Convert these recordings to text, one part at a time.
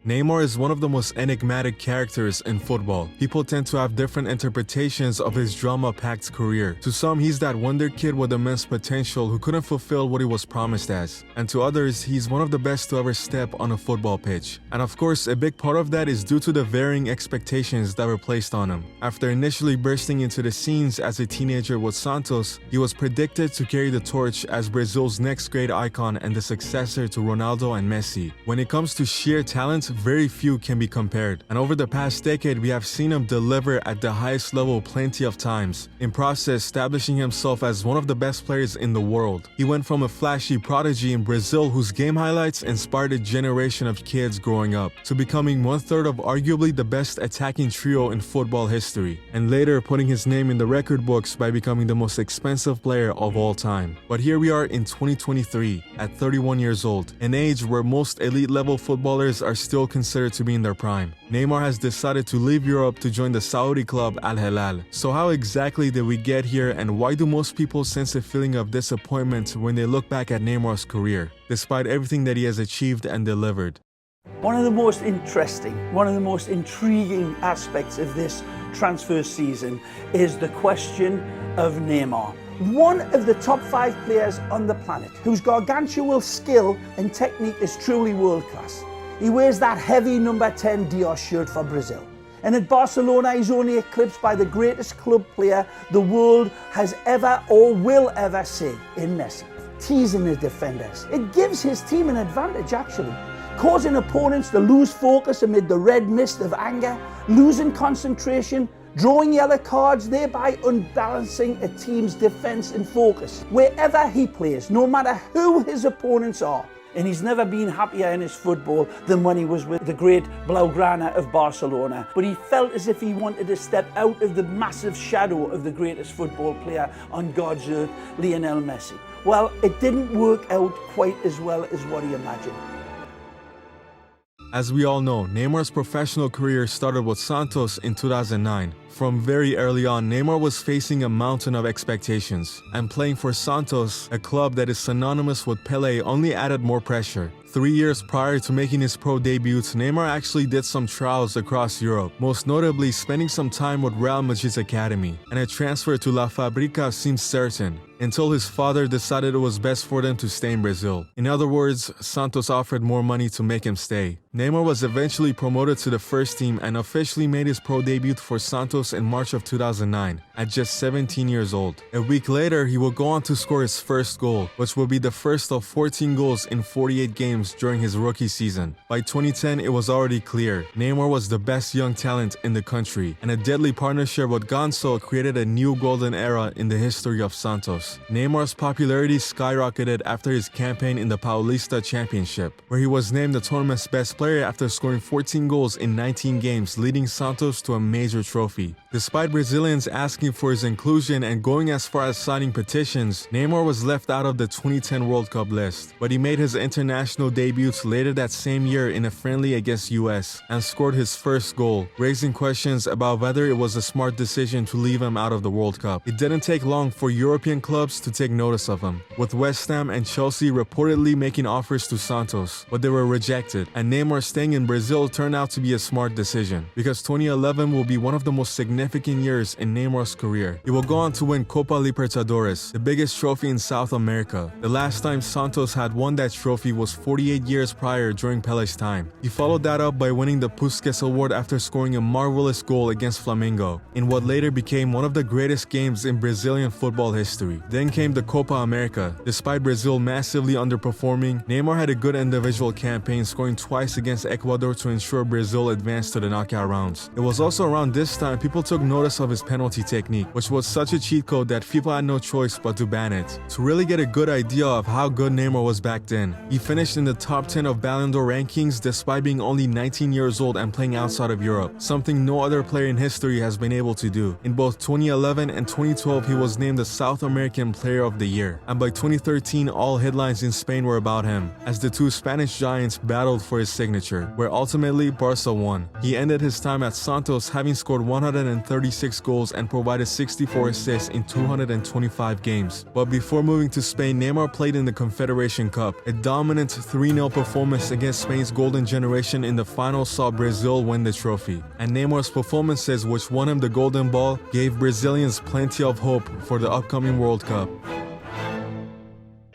Neymar is one of the most enigmatic characters in football. People tend to have different interpretations of his drama-packed career. To some, he's that wonder kid with immense potential who couldn't fulfill what he was promised as. And to others, he's one of the best to ever step on a football pitch. And of course, a big part of that is due to the varying expectations that were placed on him. After initially bursting into the scenes as a teenager with Santos, he was predicted to carry the torch as Brazil's next great icon and the successor to Ronaldo and Messi. When it comes to sheer talent, very few can be compared. And over the past decade, we have seen him deliver at the highest level plenty of times, in process establishing himself as one of the best players in the world. He went from a flashy prodigy in Brazil whose game highlights inspired a generation of kids growing up, to becoming one-third of arguably the best attacking trio in football history, and later putting his name in the record books by becoming the most expensive player of all time. But here we are in 2023, at 31 years old, an age where most elite-level footballers are still considered to be in their prime. Neymar has decided to leave Europe to join the Saudi club Al Hilal. So how exactly did we get here, and why do most people sense a feeling of disappointment when they look back at Neymar's career, despite everything that he has achieved and delivered? One of the most interesting, one of the most intriguing aspects of this transfer season is the question of Neymar. One of the top 5 players on the planet, whose gargantuan skill and technique is truly world class. He wears that heavy number 10 Dior shirt for Brazil. And at Barcelona, he's only eclipsed by the greatest club player the world has ever or will ever see in Messi. Teasing the defenders. It gives his team an advantage actually, causing opponents to lose focus amid the red mist of anger, losing concentration, drawing yellow cards, thereby unbalancing a team's defense and focus. Wherever he plays, no matter who his opponents are, and he's never been happier in his football than when he was with the great Blaugrana of Barcelona. But he felt as if he wanted to step out of the massive shadow of the greatest football player on God's earth, Lionel Messi. Well, it didn't work out quite as well as what he imagined. As we all know, Neymar's professional career started with Santos in 2009. From very early on, Neymar was facing a mountain of expectations, and playing for Santos, a club that is synonymous with Pelé, only added more pressure. 3 years prior to making his pro debut, Neymar actually did some trials across Europe, most notably spending some time with Real Madrid's academy, and a transfer to La Fabrica seemed certain, until his father decided it was best for them to stay in Brazil. In other words, Santos offered more money to make him stay. Neymar was eventually promoted to the first team and officially made his pro debut for Santos in March of 2009, at just 17 years old. A week later, he would go on to score his first goal, which would be the first of 14 goals in 48 games during his rookie season. By 2010, it was already clear Neymar was the best young talent in the country, and a deadly partnership with Gonçalo created a new golden era in the history of Santos. Neymar's popularity skyrocketed after his campaign in the Paulista Championship, where he was named the tournament's best player after scoring 14 goals in 19 games, leading Santos to a major trophy. Despite Brazilians asking for his inclusion and going as far as signing petitions, Neymar was left out of the 2010 World Cup list, but he made his international debut later that same year in a friendly against US and scored his first goal, raising questions about whether it was a smart decision to leave him out of the World Cup. It didn't take long for European clubs to take notice of him, with West Ham and Chelsea reportedly making offers to Santos, but they were rejected, and Neymar staying in Brazil turned out to be a smart decision, because 2011 will be one of the most significant years in Neymar's career. He will go on to win Copa Libertadores, the biggest trophy in South America. The last time Santos had won that trophy was 48 years prior during Pelé's time. He followed that up by winning the Puskas Award after scoring a marvelous goal against Flamengo, in what later became one of the greatest games in Brazilian football history. Then came the Copa America. Despite Brazil massively underperforming, Neymar had a good individual campaign, scoring twice against Ecuador to ensure Brazil advanced to the knockout rounds. It was also around this time people took notice of his penalty technique, which was such a cheat code that FIFA had no choice but to ban it. To really get a good idea of how good Neymar was back then, he finished in the top 10 of Ballon d'Or rankings despite being only 19 years old and playing outside of Europe, something no other player in history has been able to do. In both 2011 and 2012, he was named the South American Player of the Year, and by 2013, all headlines in Spain were about him, as the two Spanish giants battled for his signature, where ultimately Barca won. He ended his time at Santos having scored 110 136 goals and provided 64 assists in 225 games. But before moving to Spain, Neymar played in the Confederation Cup. A dominant 3-0 performance against Spain's golden generation in the final saw Brazil win the trophy. And Neymar's performances, which won him the Golden Ball, gave Brazilians plenty of hope for the upcoming World Cup.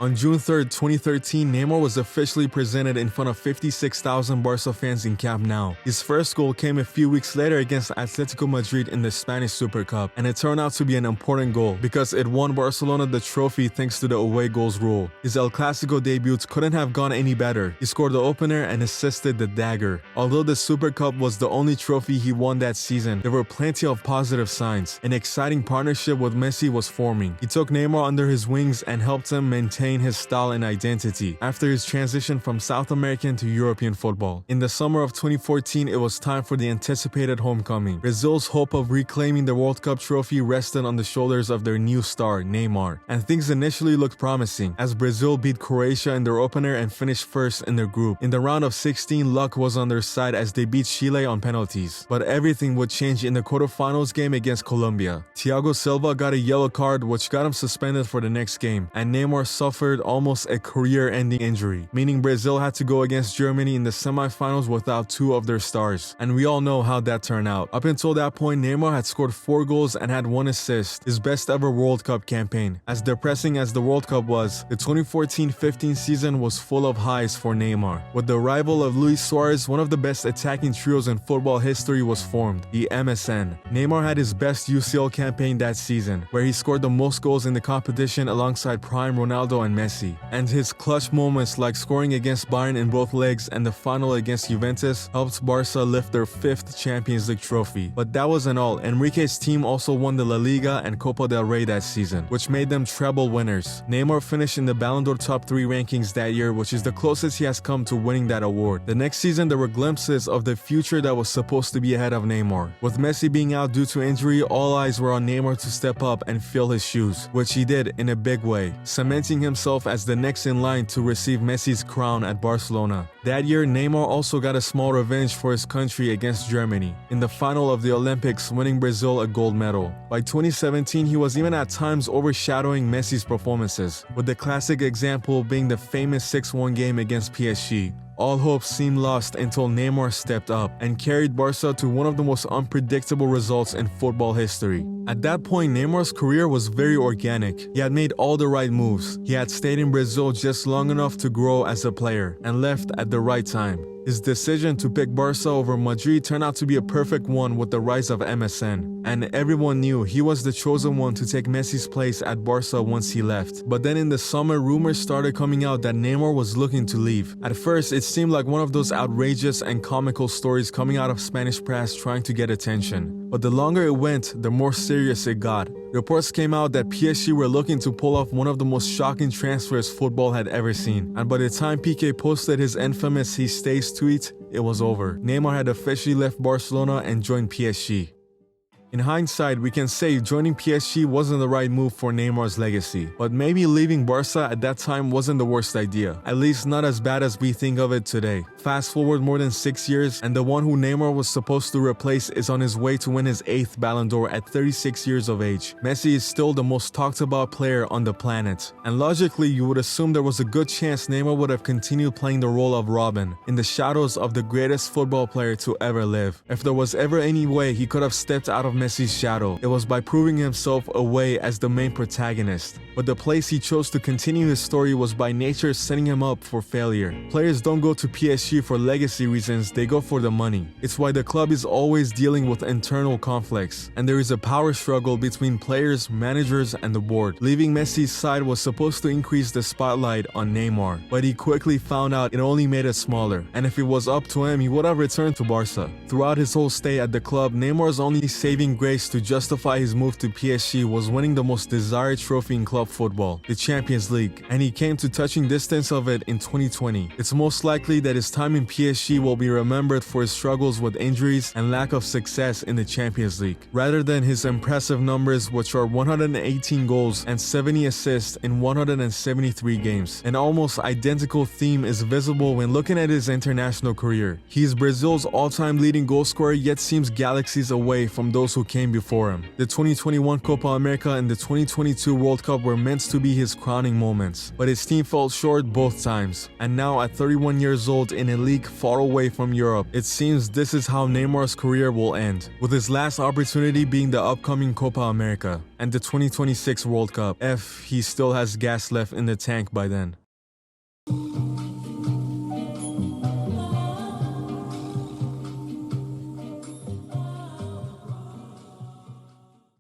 On June 3, 2013, Neymar was officially presented in front of 56,000 Barca fans in Camp Nou. His first goal came a few weeks later against Atletico Madrid in the Spanish Super Cup, and it turned out to be an important goal because it won Barcelona the trophy thanks to the away goals rule. His El Clasico debut couldn't have gone any better. He scored the opener and assisted the dagger. Although the Super Cup was the only trophy he won that season, there were plenty of positive signs. An exciting partnership with Messi was forming. He took Neymar under his wings and helped him maintain his style and identity after his transition from South American to European football. In the summer of 2014, it was time for the anticipated homecoming. Brazil's hope of reclaiming the World Cup trophy rested on the shoulders of their new star, Neymar, and things initially looked promising as Brazil beat Croatia in their opener and finished first in their group. In the round of 16, luck was on their side as they beat Chile on penalties, but everything would change in the quarterfinals game against Colombia. Thiago Silva got a yellow card which got him suspended for the next game, and Neymar suffered almost a career-ending injury, meaning Brazil had to go against Germany in the semifinals without two of their stars. And we all know how that turned out. Up until that point, Neymar had scored 4 goals and had 1 assist, his best ever World Cup campaign. As depressing as the World Cup was, the 2014-15 season was full of highs for Neymar. With the arrival of Luis Suarez, one of the best attacking trios in football history was formed, the MSN. Neymar had his best UCL campaign that season, where he scored the most goals in the competition alongside prime Ronaldo and Messi, and his clutch moments like scoring against Bayern in both legs and the final against Juventus helped Barca lift their 5th Champions League trophy. But that wasn't all. Enrique's team also won the La Liga and Copa del Rey that season, which made them treble winners. Neymar finished in the Ballon d'Or top 3 rankings that year, which is the closest he has come to winning that award. The next season there were glimpses of the future that was supposed to be ahead of Neymar. With Messi being out due to injury, all eyes were on Neymar to step up and fill his shoes, which he did in a big way, cementing himself as the next in line to receive Messi's crown at Barcelona. That year, Neymar also got a small revenge for his country against Germany in the final of the Olympics, winning Brazil a gold medal. By 2017, he was even at times overshadowing Messi's performances, with the classic example being the famous 6-1 game against PSG. All hope seemed lost until Neymar stepped up and carried Barca to one of the most unpredictable results in football history. At that point, Neymar's career was very organic. He had made all the right moves. He had stayed in Brazil just long enough to grow as a player and left at the right time. His decision to pick Barca over Madrid turned out to be a perfect one with the rise of MSN, and everyone knew he was the chosen one to take Messi's place at Barca once he left. But then in the summer, rumors started coming out that Neymar was looking to leave. At first, it seemed like one of those outrageous and comical stories coming out of Spanish press trying to get attention. But the longer it went, the more serious it got. Reports came out that PSG were looking to pull off one of the most shocking transfers football had ever seen. And by the time Piqué posted his infamous "he stays" tweet, it was over. Neymar had officially left Barcelona and joined PSG. In hindsight, we can say joining PSG wasn't the right move for Neymar's legacy, but maybe leaving Barca at that time wasn't the worst idea, at least not as bad as we think of it today. Fast forward more than 6 years, and the one who Neymar was supposed to replace is on his way to win his 8th Ballon d'Or at 36 years of age. Messi is still the most talked about player on the planet, and logically you would assume there was a good chance Neymar would have continued playing the role of Robin, in the shadows of the greatest football player to ever live. If there was ever any way he could have stepped out of Messi's shadow, it was by proving himself away as the main protagonist. But the place he chose to continue his story was by nature setting him up for failure. Players don't go to PSG for legacy reasons, they go for the money. It's why the club is always dealing with internal conflicts, and there is a power struggle between players, managers, and the board. Leaving Messi's side was supposed to increase the spotlight on Neymar, but he quickly found out it only made it smaller, and if it was up to him, he would have returned to Barca. Throughout his whole stay at the club, Neymar's only saving grace to justify his move to PSG was winning the most desired trophy in club football, the Champions League, and he came to touching distance of it in 2020. It's most likely that his time in PSG will be remembered for his struggles with injuries and lack of success in the Champions League, rather than his impressive numbers, which are 118 goals and 70 assists in 173 games. An almost identical theme is visible when looking at his international career. He is Brazil's all-time leading goal scorer, yet seems galaxies away from those those who came before him. The 2021 Copa America and the 2022 World Cup were meant to be his crowning moments, but his team fell short both times. And now at 31 years old in a league far away from Europe, it seems this is how Neymar's career will end, with his last opportunity being the upcoming Copa America and the 2026 World Cup, if he still has gas left in the tank by then.